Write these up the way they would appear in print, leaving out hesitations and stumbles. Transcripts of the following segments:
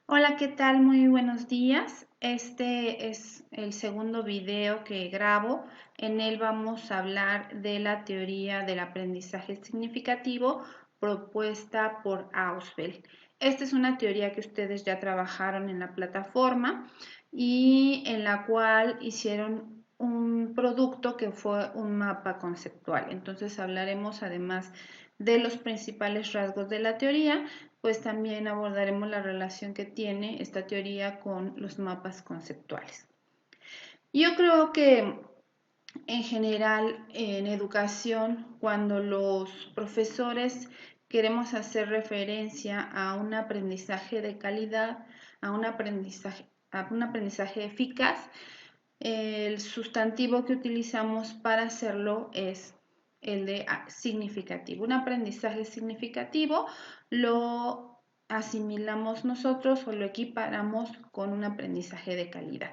Hola, ¿qué tal? Muy buenos días. Este es el segundo video que grabo. En él vamos a hablar de la teoría del aprendizaje significativo propuesta por Ausubel. Esta es una teoría que ustedes ya trabajaron en la plataforma y en la cual hicieron un producto que fue un mapa conceptual. Entonces hablaremos además de los principales rasgos de la teoría, pues también abordaremos la relación que tiene esta teoría con los mapas conceptuales. Yo creo que en general en educación, cuando los profesores queremos hacer referencia a un aprendizaje de calidad, a un aprendizaje eficaz, el sustantivo que utilizamos para hacerlo es el de significativo. Un aprendizaje significativo lo asimilamos nosotros o lo equiparamos con un aprendizaje de calidad.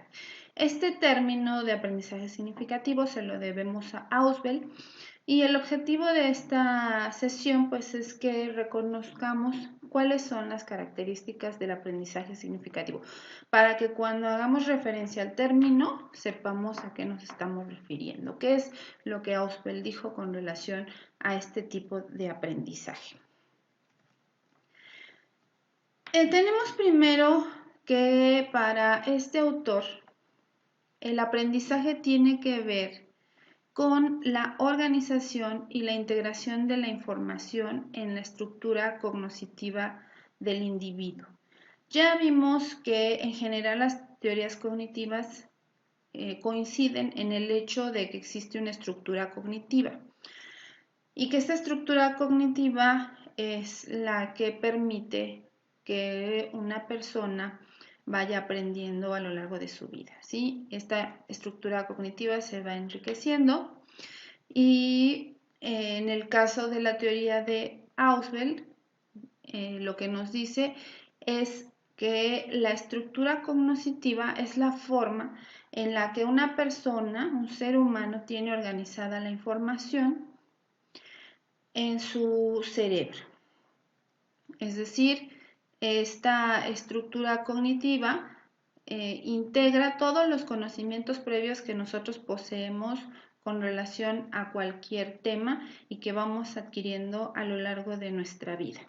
Este término de aprendizaje significativo se lo debemos a Ausubel y el objetivo de esta sesión pues es que reconozcamos cuáles son las características del aprendizaje significativo para que cuando hagamos referencia al término sepamos a qué nos estamos refiriendo, qué es lo que Ausubel dijo con relación a este tipo de aprendizaje. Tenemos primero que para este autor el aprendizaje tiene que ver con la organización y la integración de la información en la estructura cognitiva del individuo. Ya vimos que en general las teorías cognitivas coinciden en el hecho de que existe una estructura cognitiva y que esta estructura cognitiva es la que permite que una persona vaya aprendiendo a lo largo de su vida, ¿sí? Esta estructura cognitiva se va enriqueciendo y en el caso de la teoría de Ausubel, lo que nos dice es que la estructura cognitiva es la forma en la que una persona, un ser humano, tiene organizada la información en su cerebro. Es decir, esta estructura cognitiva integra todos los conocimientos previos que nosotros poseemos con relación a cualquier tema y que vamos adquiriendo a lo largo de nuestra vida.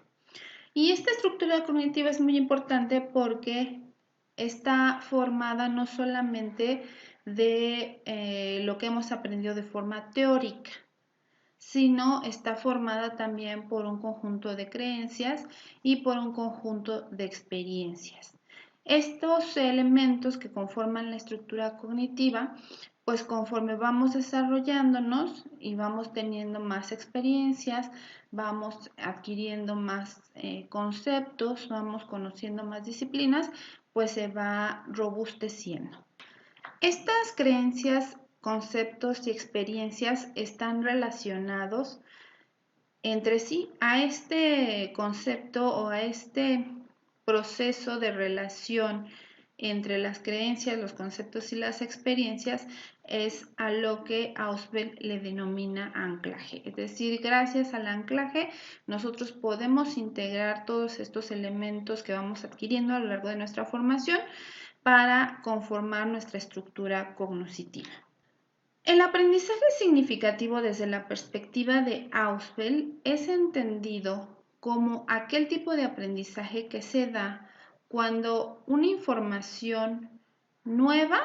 Y esta estructura cognitiva es muy importante porque está formada no solamente de lo que hemos aprendido de forma teórica, sino está formada también por un conjunto de creencias y por un conjunto de experiencias. Estos elementos que conforman la estructura cognitiva, pues conforme vamos desarrollándonos y vamos teniendo más experiencias, vamos adquiriendo más conceptos, vamos conociendo más disciplinas, pues se va robusteciendo. Estas creencias, conceptos y experiencias están relacionados entre sí. A este concepto o a este proceso de relación entre las creencias, los conceptos y las experiencias es a lo que Ausubel le denomina anclaje. Es decir, gracias al anclaje nosotros podemos integrar todos estos elementos que vamos adquiriendo a lo largo de nuestra formación para conformar nuestra estructura cognitiva. El aprendizaje significativo desde la perspectiva de Ausubel es entendido como aquel tipo de aprendizaje que se da cuando una información nueva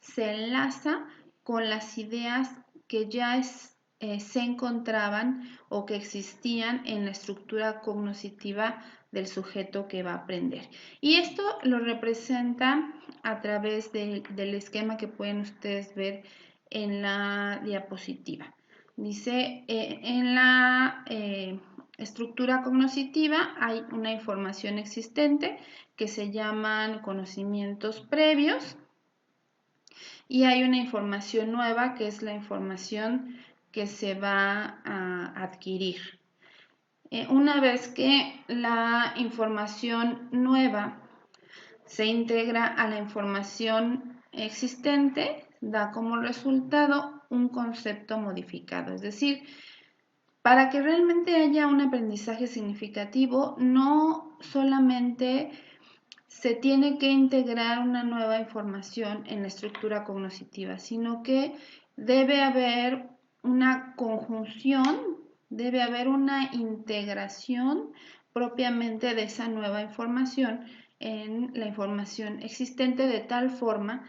se enlaza con las ideas que ya se encontraban o que existían en la estructura cognitiva del sujeto que va a aprender. Y esto lo representa a través del esquema que pueden ustedes ver en la diapositiva. Dice, en la estructura cognitiva hay una información existente que se llaman conocimientos previos y hay una información nueva que es la información que se va a adquirir. Una vez que la información nueva se integra a la información existente, da como resultado un concepto modificado. Es decir, para que realmente haya un aprendizaje significativo, no solamente se tiene que integrar una nueva información en la estructura cognitiva, sino que debe haber una conjunción, debe haber una integración propiamente de esa nueva información en la información existente, de tal forma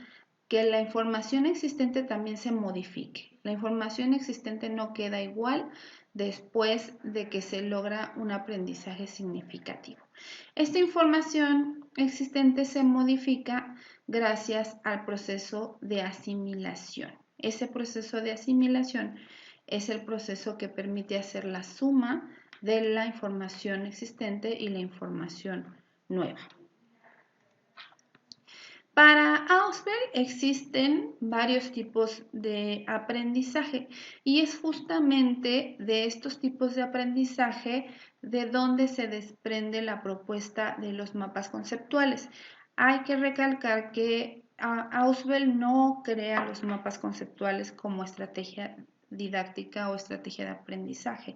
que la información existente también se modifique. La información existente no queda igual después de que se logra un aprendizaje significativo. Esta información existente se modifica gracias al proceso de asimilación. Ese proceso de asimilación es el proceso que permite hacer la suma de la información existente y la información nueva. Para Ausberg existen varios tipos de aprendizaje y es justamente de estos tipos de aprendizaje de donde se desprende la propuesta de los mapas conceptuales. Hay que recalcar que Ausberg no crea los mapas conceptuales como estrategia didáctica o estrategia de aprendizaje,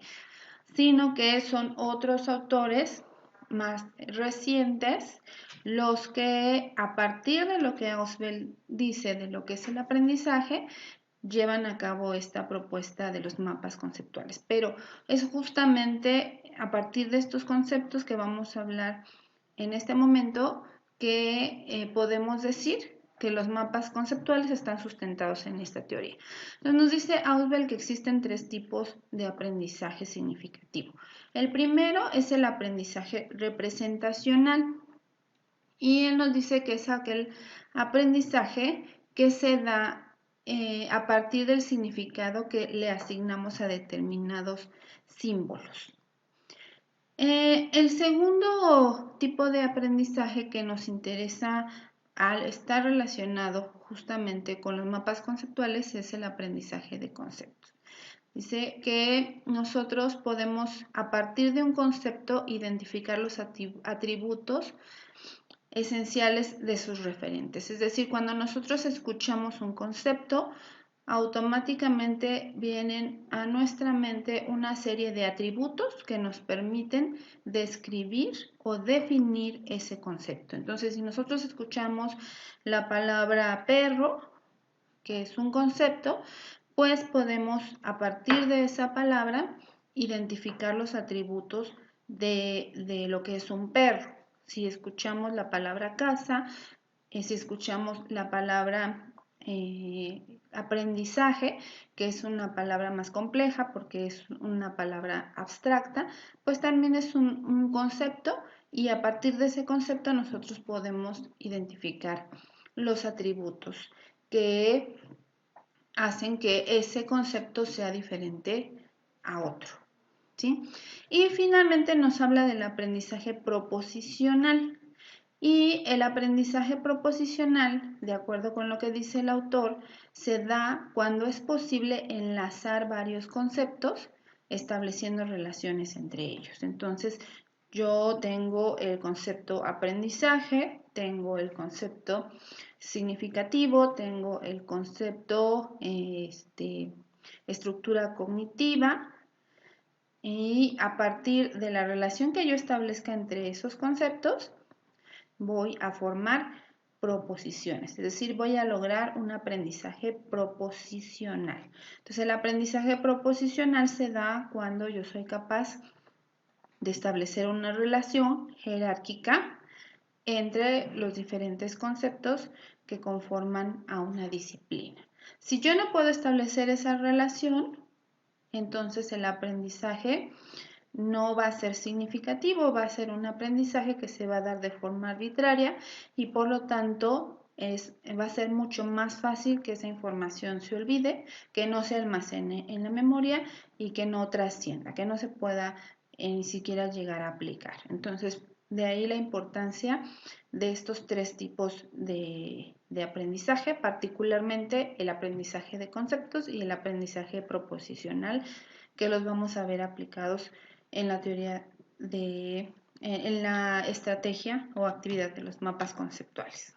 sino que son otros autores más recientes los que, a partir de lo que Ausberg dice de lo que es el aprendizaje, llevan a cabo esta propuesta de los mapas conceptuales. Pero es justamente a partir de estos conceptos que vamos a hablar en este momento que podemos decir que los mapas conceptuales están sustentados en esta teoría. Entonces nos dice Ausberg que existen tres tipos de aprendizaje significativo. El primero es el aprendizaje representacional y él nos dice que es aquel aprendizaje que se da a partir del significado que le asignamos a determinados símbolos. El segundo tipo de aprendizaje que nos interesa al estar relacionado justamente con los mapas conceptuales es el aprendizaje de conceptos. Dice que nosotros podemos, a partir de un concepto, identificar los atributos esenciales de sus referentes. Es decir, cuando nosotros escuchamos un concepto, automáticamente vienen a nuestra mente una serie de atributos que nos permiten describir o definir ese concepto. Entonces, si nosotros escuchamos la palabra perro, que es un concepto, pues podemos a partir de esa palabra identificar los atributos de lo que es un perro. Si escuchamos la palabra casa, si escuchamos la palabra aprendizaje, que es una palabra más compleja porque es una palabra abstracta, pues también es un concepto y a partir de ese concepto nosotros podemos identificar los atributos que hacen que ese concepto sea diferente a otro, ¿sí? Y finalmente nos habla del aprendizaje proposicional. Y el aprendizaje proposicional, de acuerdo con lo que dice el autor, se da cuando es posible enlazar varios conceptos estableciendo relaciones entre ellos. Entonces, yo tengo el concepto aprendizaje, tengo el concepto significativo, tengo el concepto estructura cognitiva, y a partir de la relación que yo establezca entre esos conceptos, voy a formar proposiciones, es decir, voy a lograr un aprendizaje proposicional. Entonces, el aprendizaje proposicional se da cuando yo soy capaz de establecer una relación jerárquica entre los diferentes conceptos que conforman a una disciplina. Si yo no puedo establecer esa relación, entonces el aprendizaje no va a ser significativo, va a ser un aprendizaje que se va a dar de forma arbitraria y por lo tanto va a ser mucho más fácil que esa información se olvide, que no se almacene en la memoria y que no trascienda, que no se pueda ni siquiera llegar a aplicar. Entonces, de ahí la importancia de estos tres tipos de aprendizaje, particularmente el aprendizaje de conceptos y el aprendizaje proposicional, que los vamos a ver aplicados en la teoría en la estrategia o actividad de los mapas conceptuales.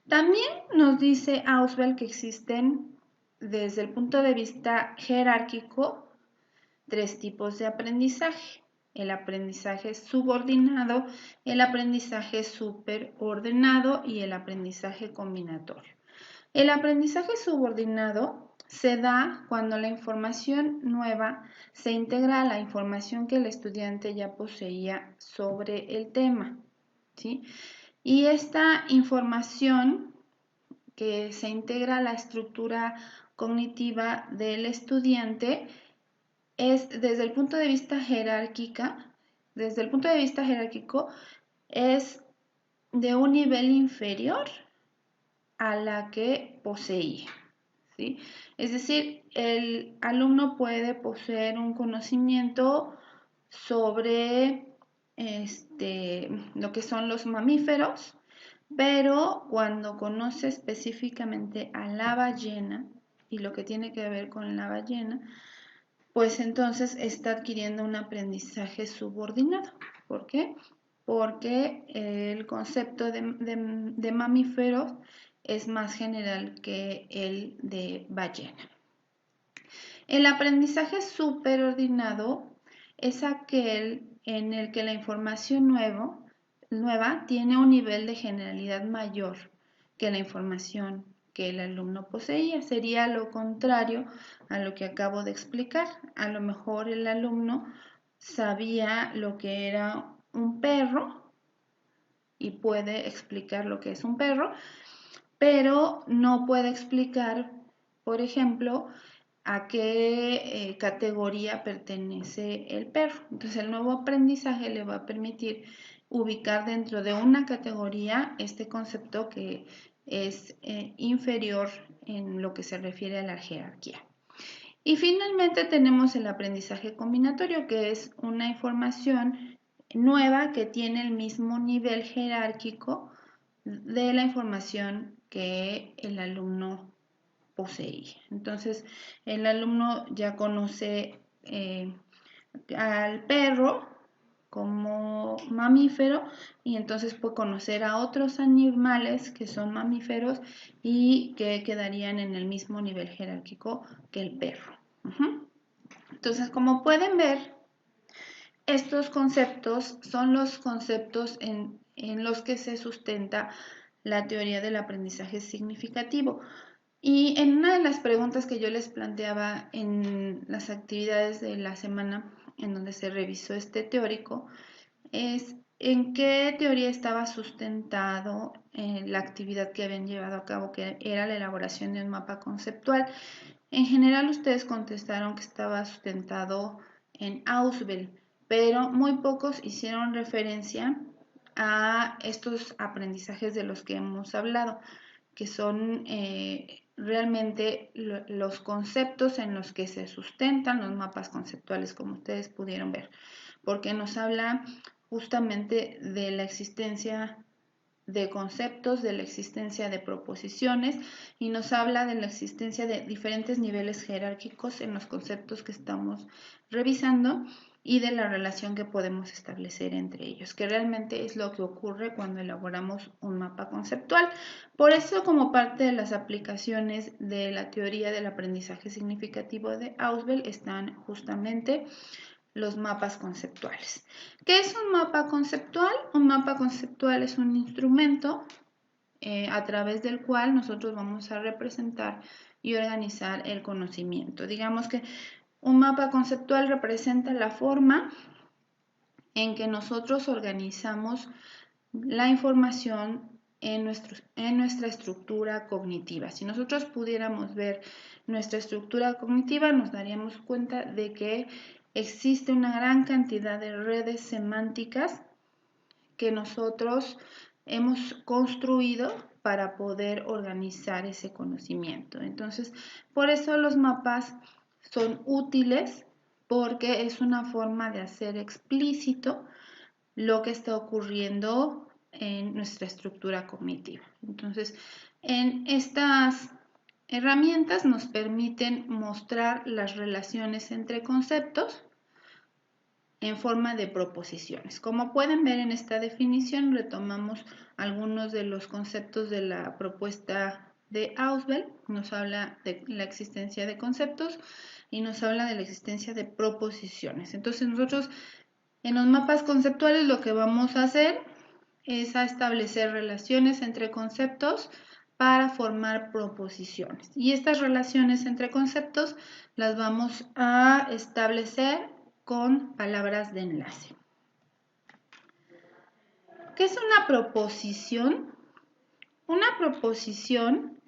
También nos dice Ausberg que existen, desde el punto de vista jerárquico, tres tipos de aprendizaje. el aprendizaje subordinado, el aprendizaje superordenado y el aprendizaje combinatorio. El aprendizaje subordinado se da cuando la información nueva se integra a la información que el estudiante ya poseía sobre el tema, ¿sí? Y esta información que se integra a la estructura cognitiva del estudiante es desde el punto de vista jerárquico, es de un nivel inferior a la que poseía, ¿sí? Es decir, el alumno puede poseer un conocimiento sobre lo que son los mamíferos, pero cuando conoce específicamente a la ballena y lo que tiene que ver con la ballena, pues entonces está adquiriendo un aprendizaje subordinado. ¿Por qué? Porque el concepto de mamíferos es más general que el de ballena. El aprendizaje superordinado es aquel en el que la información nueva tiene un nivel de generalidad mayor que la información que el alumno poseía. Sería lo contrario a lo que acabo de explicar. A lo mejor el alumno sabía lo que era un perro y puede explicar lo que es un perro, pero no puede explicar, por ejemplo, a qué categoría pertenece el perro. Entonces el nuevo aprendizaje le va a permitir ubicar dentro de una categoría este concepto que es inferior en lo que se refiere a la jerarquía. Y finalmente tenemos el aprendizaje combinatorio, que es una información nueva que tiene el mismo nivel jerárquico de la información que el alumno poseía. Entonces, el alumno ya conoce al perro como mamífero y entonces puede conocer a otros animales que son mamíferos y que quedarían en el mismo nivel jerárquico que el perro. Entonces, como pueden ver, estos conceptos son los conceptos en los que se sustenta la teoría del aprendizaje significativo. Y en una de las preguntas que yo les planteaba en las actividades de la semana en donde se revisó este teórico, es en qué teoría estaba sustentado la actividad que habían llevado a cabo, que era la elaboración de un mapa conceptual. En general ustedes contestaron que estaba sustentado en Ausubel, pero muy pocos hicieron referencia a estos aprendizajes de los que hemos hablado, que son realmente los conceptos en los que se sustentan los mapas conceptuales, como ustedes pudieron ver, porque nos habla justamente de la existencia de conceptos, de la existencia de proposiciones y nos habla de la existencia de diferentes niveles jerárquicos en los conceptos que estamos revisando y de la relación que podemos establecer entre ellos, que realmente es lo que ocurre cuando elaboramos un mapa conceptual. Por eso, como parte de las aplicaciones de la teoría del aprendizaje significativo de Ausubel, están justamente los mapas conceptuales. ¿Qué es un mapa conceptual? Un mapa conceptual es un instrumento a través del cual nosotros vamos a representar y organizar el conocimiento. Digamos que un mapa conceptual representa la forma en que nosotros organizamos la información en nuestra estructura cognitiva. Si nosotros pudiéramos ver nuestra estructura cognitiva, nos daríamos cuenta de que existe una gran cantidad de redes semánticas que nosotros hemos construido para poder organizar ese conocimiento. Entonces, por eso los mapas son útiles, porque es una forma de hacer explícito lo que está ocurriendo en nuestra estructura cognitiva. Entonces, en estas herramientas nos permiten mostrar las relaciones entre conceptos en forma de proposiciones. Como pueden ver en esta definición, retomamos algunos de los conceptos de la propuesta de Ausubel. Nos habla de la existencia de conceptos y nos habla de la existencia de proposiciones. Entonces nosotros En los mapas conceptuales lo que vamos a hacer es a establecer relaciones entre conceptos para formar proposiciones. Y estas relaciones entre conceptos las vamos a establecer con palabras de enlace. ¿Qué es una proposición? Una proposición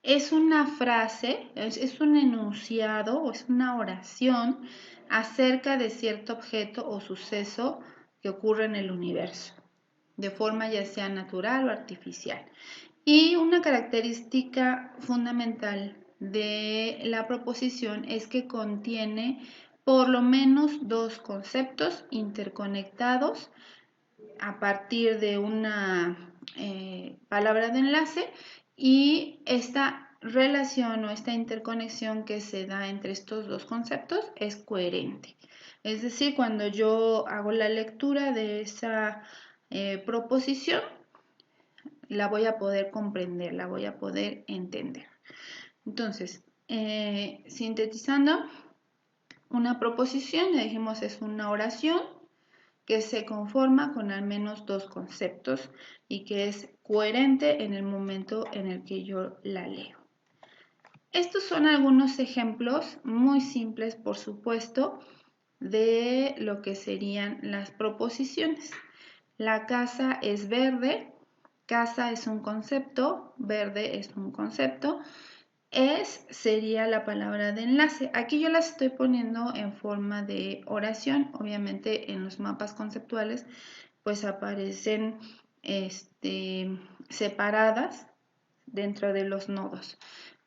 es una frase, es un enunciado o es una oración acerca de cierto objeto o suceso que ocurre en el universo, de forma ya sea natural o artificial. Y una característica fundamental de la proposición es que contiene por lo menos dos conceptos interconectados a partir de una palabra de enlace, y esta relación o esta interconexión que se da entre estos dos conceptos es coherente. Es decir, cuando yo hago la lectura de esa proposición, la voy a poder comprender, la voy a poder entender. Entonces, sintetizando, una proposición, ya dijimos, es una oración que se conforma con al menos dos conceptos y que es coherente en el momento en el que yo la leo. Estos son algunos ejemplos muy simples, por supuesto, de lo que serían las proposiciones. La casa es verde, casa es un concepto, verde es un concepto. Sería la palabra de enlace. Aquí yo las estoy poniendo en forma de oración. Obviamente en los mapas conceptuales pues aparecen separadas dentro de los nodos.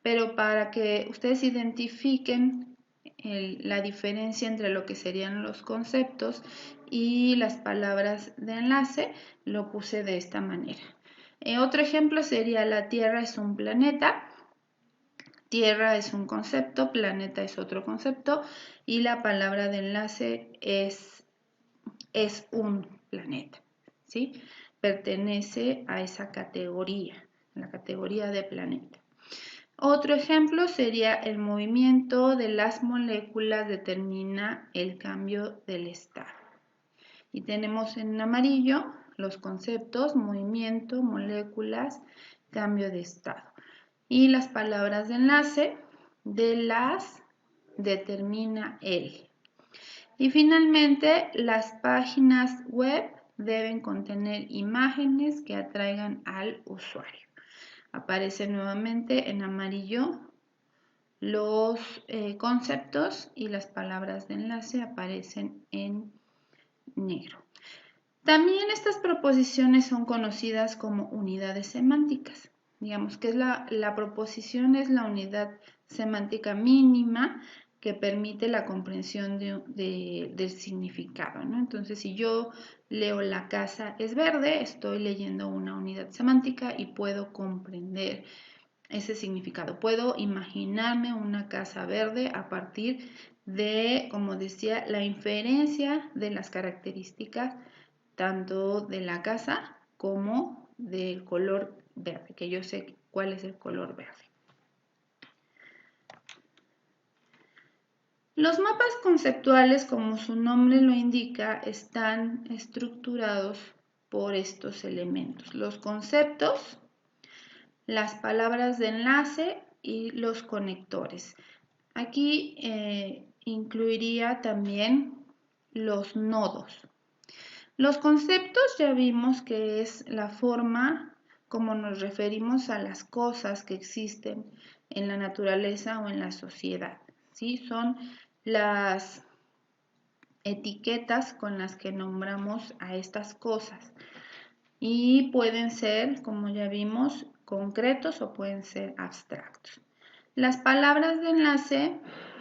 Pero para que ustedes identifiquen la diferencia entre lo que serían los conceptos y las palabras de enlace, lo puse de esta manera. Otro ejemplo sería: la Tierra es un planeta. Tierra es un concepto, planeta es otro concepto, y la palabra de enlace es un planeta, ¿sí? Pertenece a esa categoría, la categoría de planeta. Otro ejemplo sería: el movimiento de las moléculas determina el cambio del estado. Y tenemos en amarillo los conceptos: movimiento, moléculas, cambio de estado. Y las palabras de enlace: de las, determina el. Y finalmente, las páginas web deben contener imágenes que atraigan al usuario. Aparece nuevamente en amarillo los conceptos, y las palabras de enlace aparecen en negro. También estas proposiciones son conocidas como unidades semánticas. Digamos que la proposición es la unidad semántica mínima que permite la comprensión del significado, ¿no? Entonces, si yo leo la casa es verde, estoy leyendo una unidad semántica y puedo comprender ese significado. Puedo imaginarme una casa verde a partir de, como decía, la inferencia de las características tanto de la casa como del color verde, que yo sé cuál es el color verde. Los mapas conceptuales, como su nombre lo indica, están estructurados por estos elementos: los conceptos, las palabras de enlace y los conectores. Aquí incluiría también los nodos. Los conceptos ya vimos que es la forma como nos referimos a las cosas que existen en la naturaleza o en la sociedad, ¿sí? Son las etiquetas con las que nombramos a estas cosas, y pueden ser, como ya vimos, concretos o pueden ser abstractos. Las palabras de enlace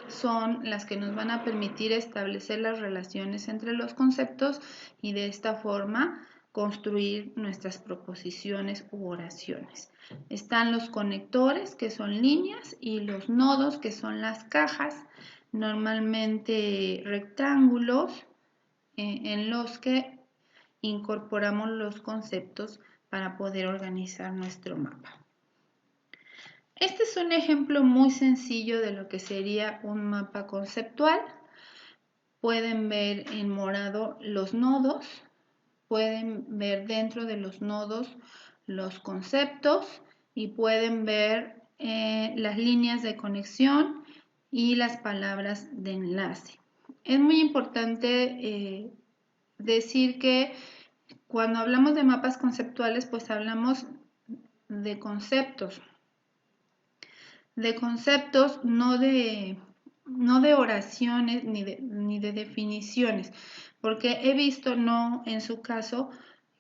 son las que nos van a permitir establecer las relaciones entre los conceptos y de esta forma construir nuestras proposiciones u oraciones. Están los conectores, que son líneas, y los nodos, que son las cajas, normalmente rectángulos, en los que incorporamos los conceptos para poder organizar nuestro mapa. Este es un ejemplo muy sencillo de lo que sería un mapa conceptual. pueden ver en morado los nodos, pueden ver dentro de los nodos los conceptos y pueden ver las líneas de conexión y las palabras de enlace. Es muy importante decir que cuando hablamos de mapas conceptuales, pues hablamos de conceptos, no de oraciones ni de definiciones, porque he visto, no en su caso,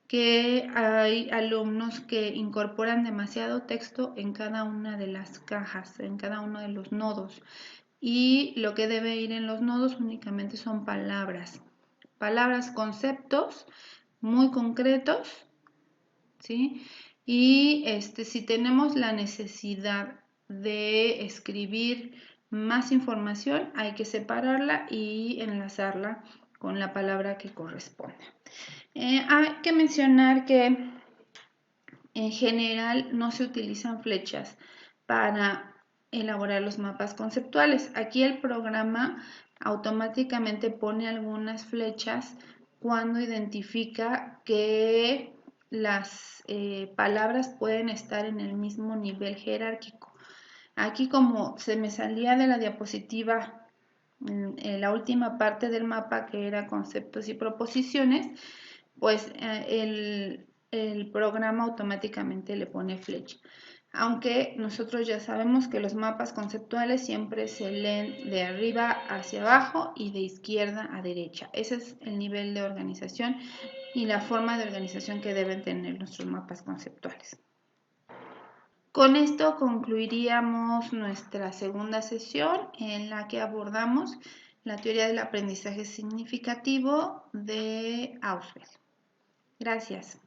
que hay alumnos que incorporan demasiado texto en cada una de las cajas, en cada uno de los nodos, y lo que debe ir en los nodos únicamente son palabras, conceptos muy concretos, ¿sí? Y si tenemos la necesidad de escribir más información, hay que separarla y enlazarla con la palabra que corresponda. Hay que mencionar que en general no se utilizan flechas para elaborar los mapas conceptuales. Aquí el programa automáticamente pone algunas flechas cuando identifica que las palabras pueden estar en el mismo nivel jerárquico. Aquí, como se me salía de la diapositiva en la última parte del mapa, que era conceptos y proposiciones, pues el programa automáticamente le pone flecha. Aunque nosotros ya sabemos que los mapas conceptuales siempre se leen de arriba hacia abajo y de izquierda a derecha. Ese es el nivel de organización y la forma de organización que deben tener nuestros mapas conceptuales. Con esto concluiríamos nuestra segunda sesión en la que abordamos la teoría del aprendizaje significativo de Ausubel. Gracias.